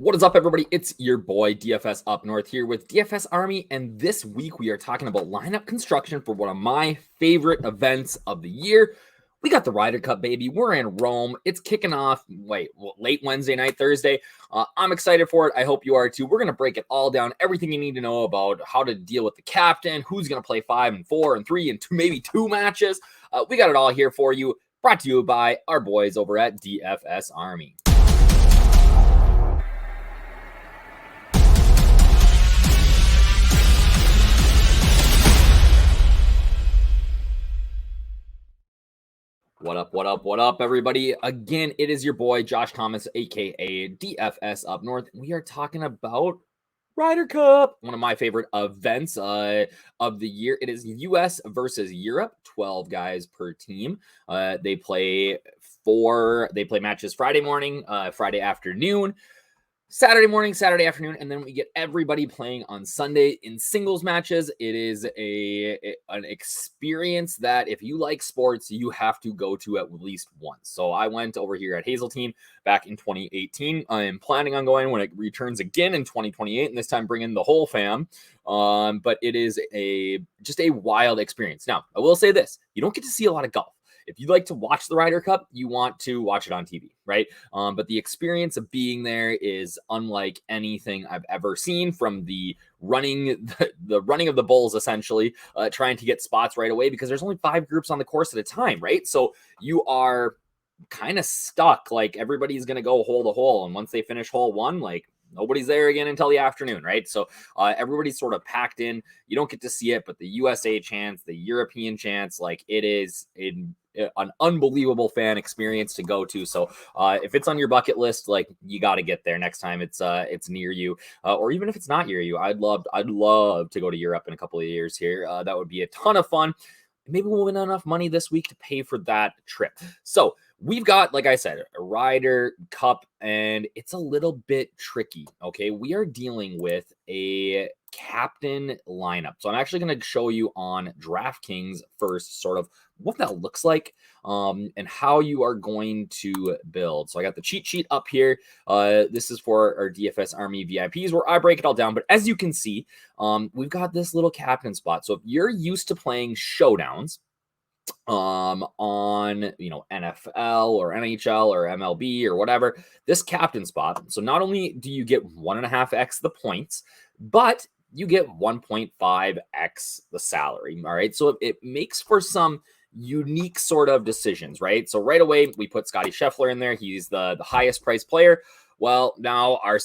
What is up, everybody? It's your boy DFS Up North here with DFS Army, and this week we are talking about lineup construction for one of my favorite events of the year. We got the Ryder Cup, baby. We're in Rome. It's kicking off late Wednesday night, Thursday. I'm excited for it. I hope you are too. We're going to break it all down, everything you need to know about how to deal with the captain, who's going to play 5 and 4 and 3 and 2, maybe 2 matches. We got it all here for you, brought to you by our boys over at DFS Army. What up, everybody? Again, it is your boy, Josh Thomas, a.k.a. DFS Up North. We are talking about Ryder Cup, one of my favorite events of the year. It is U.S. versus Europe, 12 guys per team. They play matches Friday morning, Friday afternoon, Saturday morning, Saturday afternoon, and then we get everybody playing on Sunday in singles matches. It is an experience that if you like sports, you have to go to at least once. So I went over here at Hazeltine back in 2018. I am planning on going when it returns again in 2028, and this time bring in the whole fam. But it is just a wild experience. Now, I will say this. You don't get to see a lot of golf. If you like to watch the Ryder Cup, you want to watch it on TV, right? But the experience of being there is unlike anything I've ever seen, from the running of the bulls, essentially, trying to get spots right away, because there's only 5 groups on the course at a time, right? So you are kind of stuck. Like, everybody's going to go hole to hole. And once they finish hole 1, like, nobody's there again until the afternoon, right? So everybody's sort of packed in. You don't get to see it, but the USA chance, the European chance, like, it is an unbelievable fan experience to go to. So if it's on your bucket list, like, you got to get there next time it's near you, or even if it's not near you. I'd love to go to Europe in a couple of years here. That would be a ton of fun. Maybe we'll win enough money this week to pay for that trip. So we've got, like I said, a Ryder Cup, and it's a little bit tricky. Okay, we are dealing with a captain lineup. So I'm actually going to show you on Draftkings first, sort of what that looks like, and how you are going to build. So I got the cheat sheet up here. This is for our DFS Army VIPs, where I break it all down. But as you can see, we've got this little captain spot. So if you're used to playing showdowns on NFL or NHL or MLB or whatever, this captain spot, so not only do you get 1.5x the points, but you get 1.5x the salary. All right, so it makes for some unique sort of decisions, right? So right away we put Scotty Scheffler in there. He's the highest priced player. Well, now our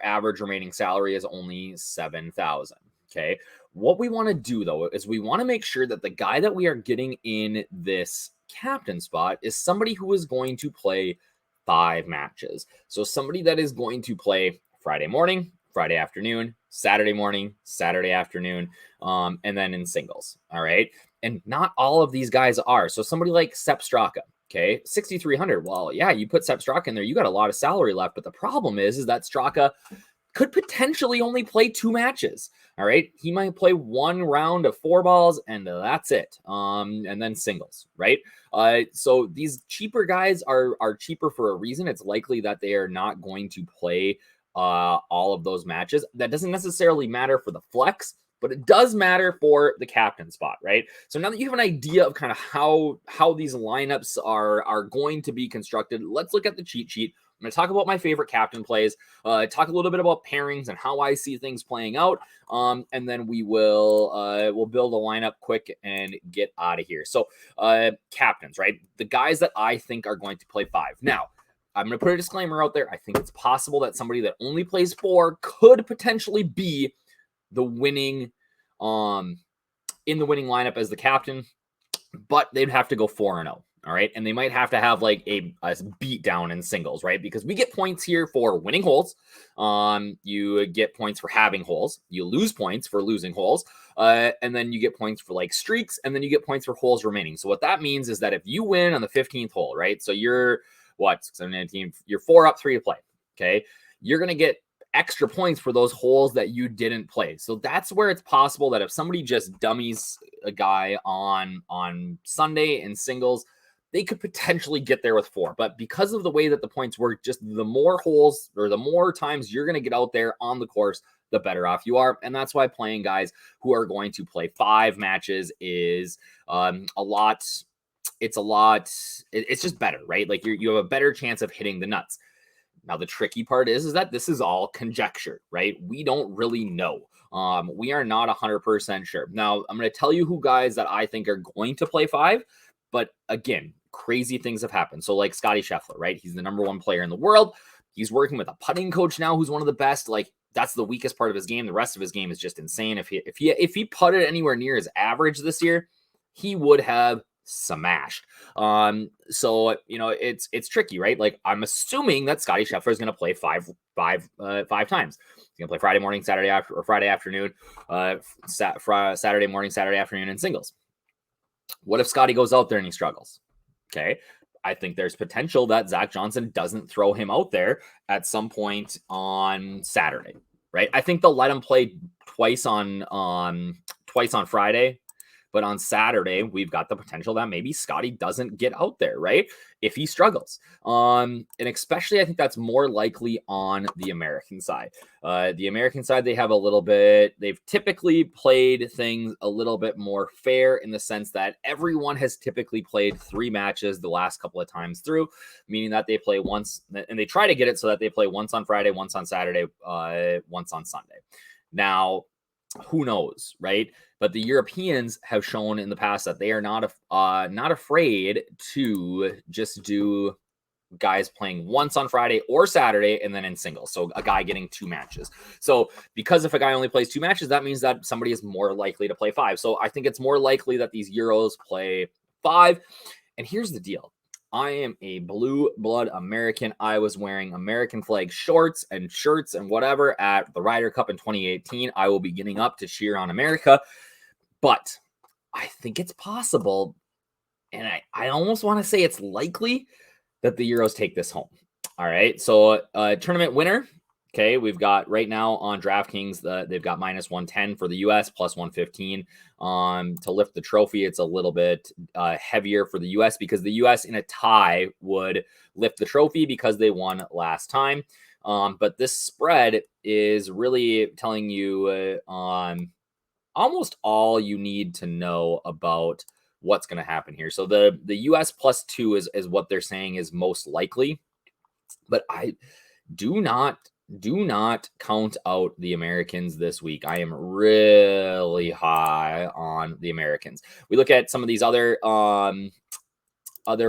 average remaining salary is only $7,000. Okay, what we want to do, though, is we want to make sure that the guy that we are getting in this captain spot is somebody who is going to play 5 matches. So somebody that is going to play Friday morning, Friday afternoon, Saturday morning, Saturday afternoon, and then in singles. All right. And not all of these guys are. So somebody like Sepp Straka, okay, 6,300. Well, yeah, you put Sepp Straka in there, you got a lot of salary left. But the problem is that Straka could potentially only play 2 matches. All right. He might play 1 round of 4 balls and that's it. And then singles, right? So these cheaper guys are cheaper for a reason. It's likely that they are not going to play all of those matches. That doesn't necessarily matter for the flex, but it does matter for the captain spot, right? So now that you have an idea of kind of how these lineups are going to be constructed, let's look at the cheat sheet. I'm going to talk about my favorite captain plays, talk a little bit about pairings and how I see things playing out, and then we'll build a lineup quick and get out of here. So captains, right? The guys that I think are going to play 5. Now, I'm going to put a disclaimer out there. I think it's possible that somebody that only plays 4 could potentially be the winning in the winning lineup as the captain, but they'd have to go 4-0. All right. And they might have to have like a beat down in singles, right? Because we get points here for winning holes. You get points for having holes. You lose points for losing holes. And then you get points for like streaks. And then you get points for holes remaining. So what that means is that if you win on the 15th hole, right? So you're 19, you're 4 up, 3 to play. Okay. You're going to get extra points for those holes that you didn't play. So that's where it's possible that if somebody just dummies a guy on Sunday in singles, they could potentially get there with 4. But because of the way that the points work, just the more holes or the more times you're going to get out there on the course, the better off you are. And that's why playing guys who are going to play 5 matches is it's just better, right? Like you have a better chance of hitting the nuts. Now, the tricky part is that this is all conjecture, right? We don't really know. We are not 100% sure. Now, I'm going to tell you who guys that I think are going to play 5, but again, crazy things have happened. So like Scottie Scheffler, right? He's the number 1 player in the world. He's working with a putting coach now who's one of the best. Like, that's the weakest part of his game. The rest of his game is just insane. If he putted anywhere near his average this year, he would have smashed. So it's tricky, right? Like, I'm assuming that Scottie Scheffler is going to play five times. He's going to play Friday morning, Saturday afternoon, Saturday morning, Saturday afternoon in singles. What if Scottie goes out there and he struggles? Okay. I think there's potential that Zach Johnson doesn't throw him out there at some point on Saturday, right? I think they'll let him play twice on Friday. But on Saturday, we've got the potential that maybe Scottie doesn't get out there, right? If he struggles. And especially, I think that's more likely on the American side. The American side, they've typically played things a little bit more fair in the sense that everyone has typically played 3 matches the last couple of times through, meaning that they play once, and they try to get it so that they play once on Friday, once on Saturday, once on Sunday. Now, who knows, right? But the Europeans have shown in the past that they are not afraid to just do guys playing once on Friday or Saturday and then in singles. So a guy getting 2 matches. So because if a guy only plays 2 matches, that means that somebody is more likely to play 5. So I think it's more likely that these Euros play 5. And here's the deal. I am a blue blood American. I was wearing American flag shorts and shirts and whatever at the Ryder Cup in 2018. I will be getting up to cheer on America. But I think it's possible, and I almost want to say it's likely that the Euros take this home. All right, so tournament winner. Okay, we've got right now on DraftKings, they've got -110 for the U.S., +115 to lift the trophy. It's a little bit heavier for the U.S. because the U.S. in a tie would lift the trophy because they won last time. But this spread is really telling you almost all you need to know about what's going to happen here. So the US +2 is what they're saying is most likely, but I do not count out the Americans this week. I am really high on the Americans. We look at some of these other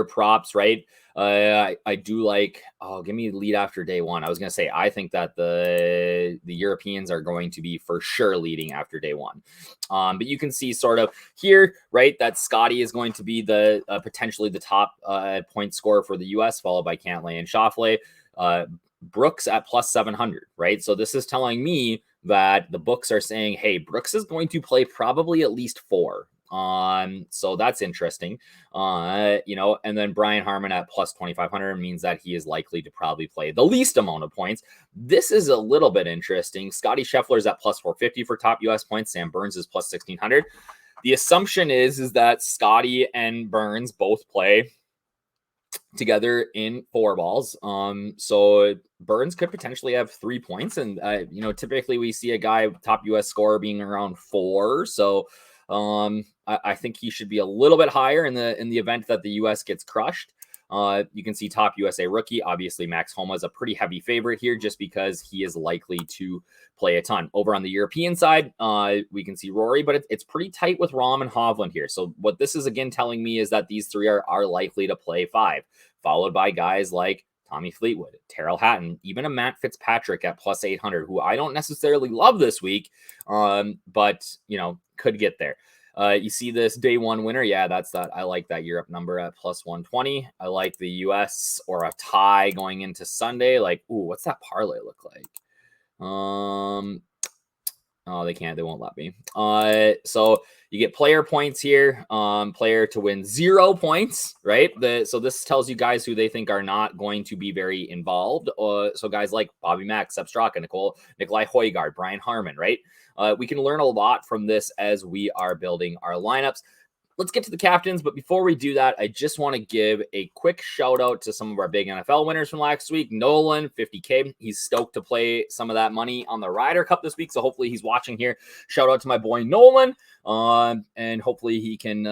props, right? I do like, give me lead after day 1. I was going to say, I think that the Europeans are going to be for sure leading after day 1. But you can see sort of here, right, that Scottie is going to be the potentially the top point scorer for the U.S., followed by Cantlay and Schauffele. Brooks at +700, right? So this is telling me that the books are saying, hey, Brooks is going to play probably at least 4. So that's interesting. And then Brian Harman at +2,500 means that he is likely to probably play the least amount of points. This is a little bit interesting. Scottie Scheffler is at +450 for top US points. Sam Burns is +1,600. The assumption is that Scottie and Burns both play together in 4 balls. So Burns could potentially have 3 points. And, typically we see a guy top US scorer being around 4. So, I think he should be a little bit higher in the event that the U.S. gets crushed. You can see top USA rookie. Obviously, Max Homa is a pretty heavy favorite here just because he is likely to play a ton. Over on the European side, we can see Rory, but it's pretty tight with Rahm and Hovland here. So what this is again telling me is that these 3 are likely to play 5, followed by guys like Tommy Fleetwood, Terrell Hatton, even a Matt Fitzpatrick at +800, who I don't necessarily love this week, but could get there. You see this day 1 winner. Yeah, that's that. I like that Europe number at +120. I like the US or a tie going into Sunday. Like, ooh, what's that parlay look like? Oh, they won't let me. So you get player points here. Player to win 0 points, right? So this tells you guys who they think are not going to be very involved. So guys like Bobby Mack, Sepp Straka, Nikolai Højgaard, Brian Harman, right? We can learn a lot from this as we are building our lineups. let's get to the captains. But before we do that, I just want to give a quick shout out to some of our big NFL winners from last week. Nolan, 50K. He's stoked to play some of that money on the Ryder Cup this week. So hopefully he's watching here. Shout out to my boy Nolan. And hopefully he can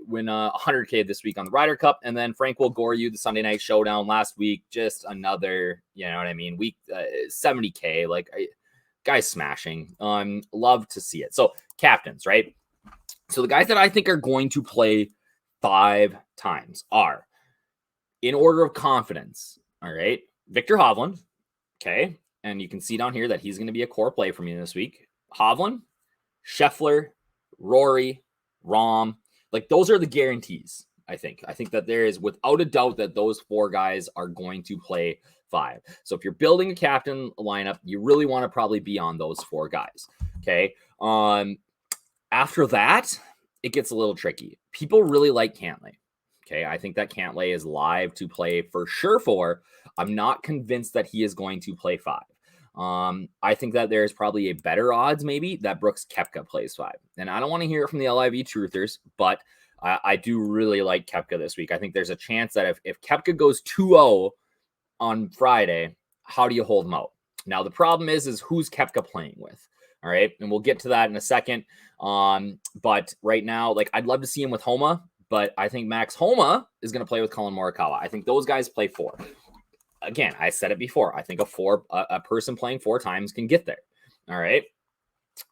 win 100K this week on the Ryder Cup. And then Frank will gore you the Sunday night showdown last week. Just another, you know what I mean? Week 70K. Like, guys smashing. Love to see it. So captains, right? So the guys that I think are going to play 5 times are, in order of confidence, all right, Victor Hovland, okay, and you can see down here that he's going to be a core play for me this week. Hovland, Scheffler, Rory, Rahm, like those are the guarantees, I think. I think that there is, without a doubt, that those 4 guys are going to play 5. So if you're building a captain lineup, you really want to probably be on those 4 guys, okay? After that, it gets a little tricky. People really like Cantlay. Okay, I think that Cantlay is live to play for sure 4. I'm not convinced that he is going to play 5. I think that there's probably a better odds maybe that Brooks Koepka plays 5. And I don't want to hear it from the LIV truthers, but I do really like Koepka this week. I think there's a chance that if Koepka goes 2-0 on Friday, how do you hold him out? Now, the problem is who's Koepka playing with? All right. And we'll get to that in a second. But right now, like, I'd love to see him with Homa, but I think Max Homa is going to play with Colin Morikawa. I think those guys play 4. Again, I said it before. I think a person playing 4 times can get there. All right.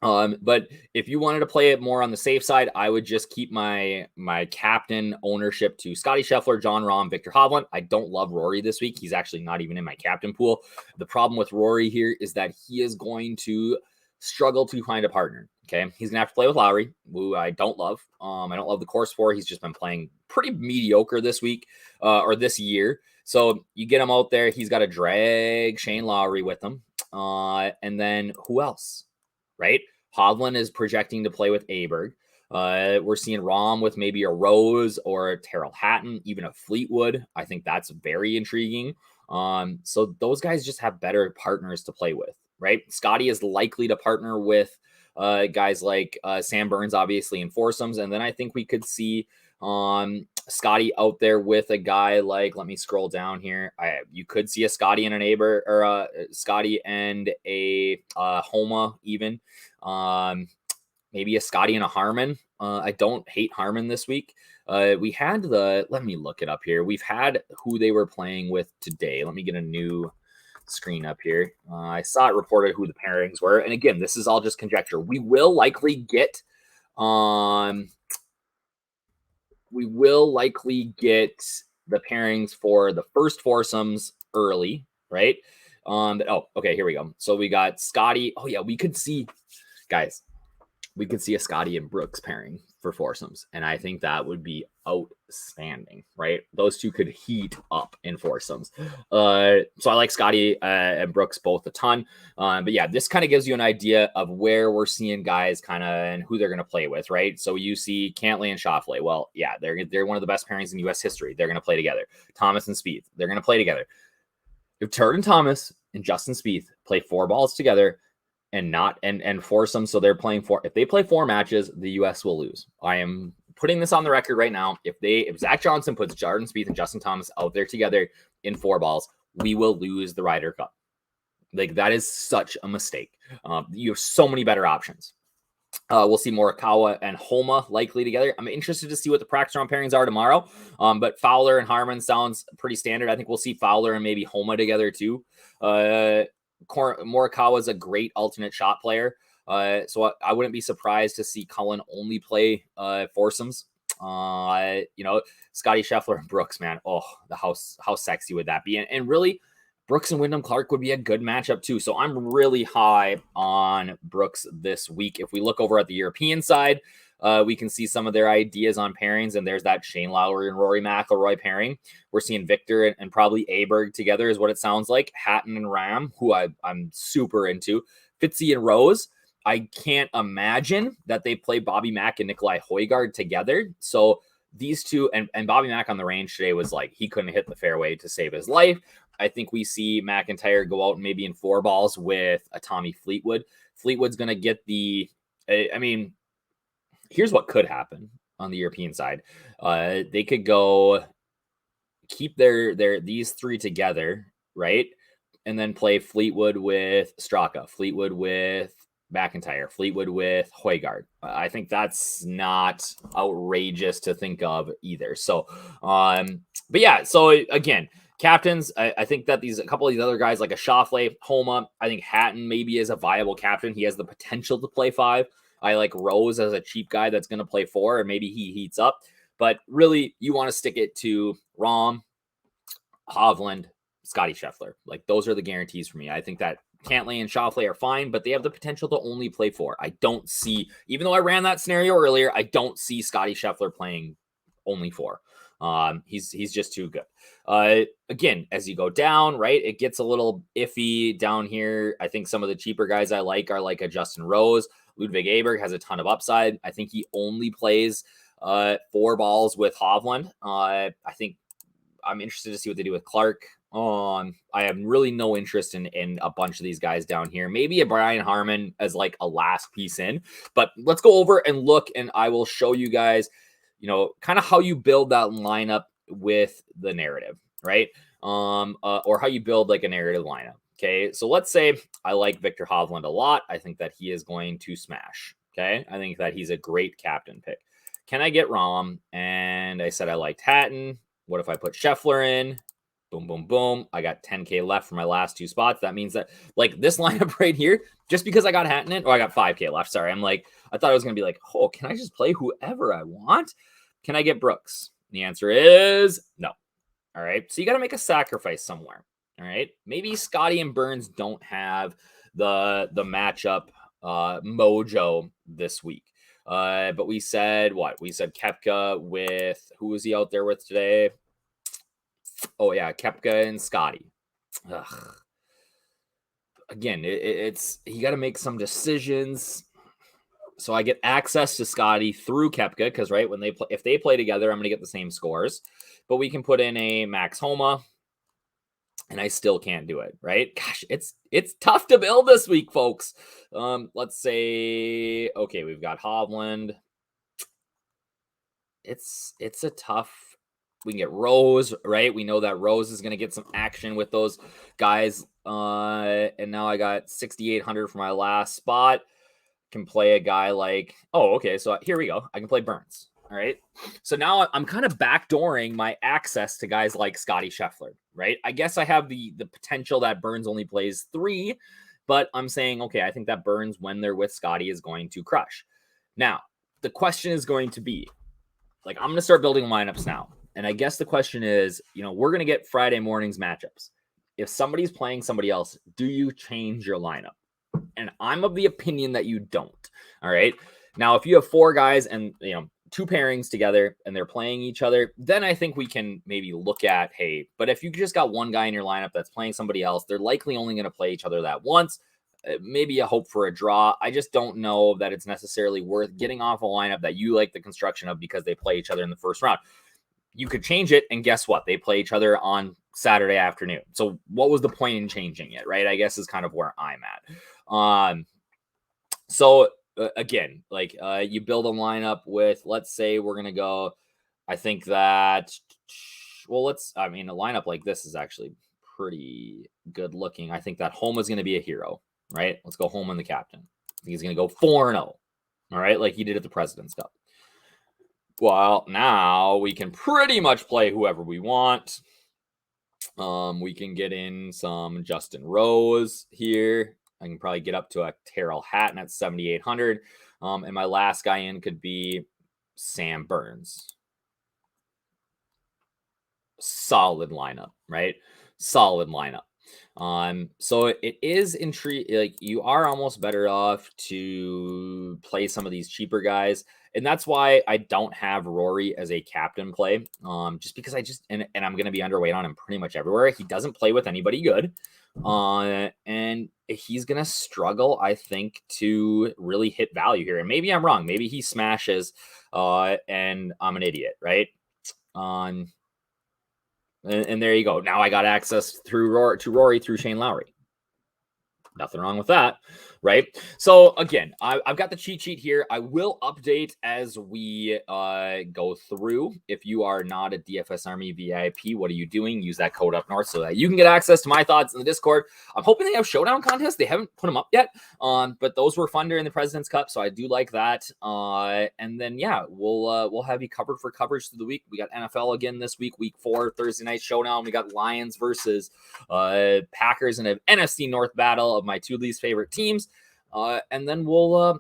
But if you wanted to play it more on the safe side, I would just keep my captain ownership to Scotty Scheffler, John Rahm, Victor Hovland. I don't love Rory this week. He's actually not even in my captain pool. The problem with Rory here is that he is going to struggle to find a partner. Okay. He's gonna have to play with Lowry, who I don't love. I don't love the course for. He's just been playing pretty mediocre this week, or this year. So you get him out there, he's got to drag Shane Lowry with him. And then who else? Right? Hovland is projecting to play with Aberg. We're seeing Rahm with maybe a Rose or a Terrell Hatton, even a Fleetwood. I think that's very intriguing. So those guys just have better partners to play with. Right? Scotty is likely to partner with guys like Sam Burns, obviously, in foursomes. And then I think we could see Scotty out there with a guy like, let me scroll down here. You could see a Scotty and an Aber, or a Scotty and a Homa even. Maybe a Scotty and a Harmon. I don't hate Harmon this week. We had let me look it up here. We've had who they were playing with today. Let me get a new screen up here. I saw it reported who the pairings were. And again, this is all just conjecture. We will likely get the pairings for the first foursomes early, right? Okay, here we go. So we got Scotty. Oh yeah, we could see a Scotty and Brooks pairing for foursomes. And I think that would be outstanding, right? Those two could heat up in foursomes. So I like Scotty and Brooks both a ton. But yeah, this kind of gives you an idea of where we're seeing guys kind of and who they're going to play with, right? So you see Cantlay and Schauffele. Well, yeah, they're one of the best pairings in U.S. history. They're going to play together. Thomas and Spieth, they're going to play together. If Turd Thomas and Justin Spieth play 4 balls together, and force them, so they're playing 4. If they play 4 matches, the U.S. will lose. I am putting this on the record right now. If Zach Johnson puts Jordan Spieth and Justin Thomas out there together in 4 balls, we will lose the Ryder Cup. Like, that is such a mistake. You have so many better options. We'll see Morikawa and Homa likely together. I'm interested to see what the practice round pairings are tomorrow. But Fowler and Harmon sounds pretty standard. I think we'll see Fowler and maybe Homa together too. Morikawa is a great alternate shot player. So I wouldn't be surprised to see Cullen only play foursomes. Scotty Scheffler and Brooks, man. Oh, how sexy would that be? And really, Brooks and Wyndham Clark would be a good matchup too. So I'm really high on Brooks this week. If we look over at the European side, we can see some of their ideas on pairings, and there's that Shane Lowry and Rory McIlroy pairing. We're seeing Victor and probably Aberg together is what it sounds like. Hatton and Ram, who I'm super into. Fitzy and Rose. I can't imagine that they play Bobby Mack and Nikolai Højgaard together. So these two, and Bobby Mack on the range today was like, he couldn't hit the fairway to save his life. I think we see McIntyre go out maybe in 4 balls with a Tommy Fleetwood. Fleetwood's going to get here's what could happen. on the European side. They could go keep these three together, right? And then play Fleetwood with Straka, Fleetwood with McIntyre, Fleetwood with Højgaard. I think that's not outrageous to think of either. So, but yeah, so again, captains, I think that a couple of these other guys like a Schauffele, Homa, I think Hatton maybe is a viable captain. He has the potential to play 5. I like Rose as a cheap guy that's going to play 4, or maybe he heats up. But really, you want to stick it to Rahm, Hovland, Scotty Scheffler. Like, those are the guarantees for me. I think that Cantlay and Schauffele are fine, but they have the potential to only play 4. I don't see, even though I ran that scenario earlier, I don't see Scotty Scheffler playing only 4. He's just too good. Again, as you go down, right, it gets a little iffy down here. I think some of the cheaper guys I like are like a Justin Rose. Ludwig Aberg has a ton of upside. I think he only plays 4 balls with Hovland. I think I'm interested to see what they do with Clark. I have really no interest in a bunch of these guys down here. Maybe a Brian Harman as like a last piece in, but let's go over and look, and I will show you guys, kind of how you build that lineup with the narrative, right? Or how you build like a narrative lineup. Okay, so let's say I like Victor Hovland a lot. I think that he is going to smash. Okay, I think that he's a great captain pick. Can I get Rahm? And I said I liked Hatton. What if I put Scheffler in? Boom, boom, boom. I got 10K left for my last 2 spots. That means that like this lineup right here, just because I got Hatton in, or I got 5K left. Sorry. I thought I was going to be like, oh, can I just play whoever I want? Can I get Brooks? The answer is no. All right. So you got to make a sacrifice somewhere. All right. Maybe Scotty and Burns don't have the matchup mojo this week. But we said what? We said Koepka with, who was he out there with today? Oh yeah, Koepka and Scotty. Ugh. Again, it's you got to make some decisions. So I get access to Scotty through Koepka because right when if they play together, I'm gonna get the same scores. But we can put in a Max Homa, and I still can't do it. Right? Gosh, it's tough to build this week, folks. Let's say okay, we've got Hovland. It's a tough. We can get Rose, right? We know that Rose is going to get some action with those guys. And now I got 6,800 for my last spot. Can play a guy like, oh, okay. So here we go. I can play Burns. All right. So now I'm kind of backdooring my access to guys like Scotty Scheffler, right? I guess I have the potential that Burns only plays 3, but I'm saying, okay, I think that Burns, when they're with Scotty, is going to crush. Now, the question is going to be, like, I'm going to start building lineups now. And I guess the question is, we're going to get Friday morning's matchups. If somebody's playing somebody else, do you change your lineup? And I'm of the opinion that you don't. All right. Now, if you have 4 guys and, 2 pairings together and they're playing each other, then I think we can maybe look at, hey, but if you just got one guy in your lineup that's playing somebody else, they're likely only going to play each other that once. Maybe a hope for a draw. I just don't know that it's necessarily worth getting off a lineup that you like the construction of because they play each other in the first round. You could change it, and guess what? They play each other on Saturday afternoon. So what was the point in changing it, right? I guess is kind of where I'm at. So again, like you build a lineup with, let's say we're going to go, I think that, well, a lineup like this is actually pretty good looking. I think that Homa is going to be a hero, right? Let's go Homa and the captain. I think he's going to go 4-0, all right? Like he did at the President's Cup. Well, now we can pretty much play whoever we want. We can get in some Justin Rose here. I can probably get up to a Tyrrell Hatton at 7,800. And my last guy in could be Sam Burns. Solid lineup, right? Solid lineup. So it is intriguing. Like you are almost better off to play some of these cheaper guys. And that's why I don't have Rory as a captain play. Just because and I'm going to be underweight on him pretty much everywhere. He doesn't play with anybody good. And he's going to struggle, I think, to really hit value here. And maybe I'm wrong. Maybe he smashes, and I'm an idiot, right? And there you go. Now I got access to Rory through Shane Lowry. Nothing wrong with that, right? So again, I've got the cheat sheet here. I will update as we go through. If you are not a DFS Army VIP, what are you doing? Use that code up north so that you can get access to my thoughts in the Discord. I'm hoping they have showdown contests. They haven't put them up yet, but those were fun during the President's Cup, so I do like that. And then yeah, we'll have you covered for coverage through the week. We got NFL again this week, week 4, Thursday night showdown. We got Lions versus Packers in an NFC North battle of my 2 least favorite teams. And then we'll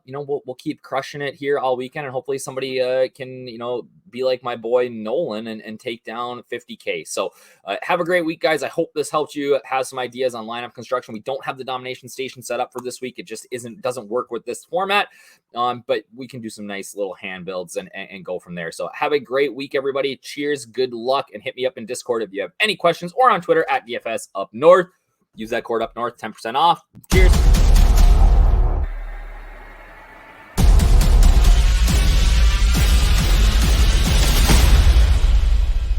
keep crushing it here all weekend, and hopefully somebody can, be like my boy Nolan and take down 50K. So have a great week, guys. I hope this helped you have some ideas on lineup construction. We don't have the domination station set up for this week. It just doesn't work with this format. But we can do some nice little hand builds and go from there. So have a great week, everybody. Cheers, good luck, and hit me up in Discord if you have any questions, or on Twitter at DFSUpNorth. Use that code up north, 10% off. Cheers.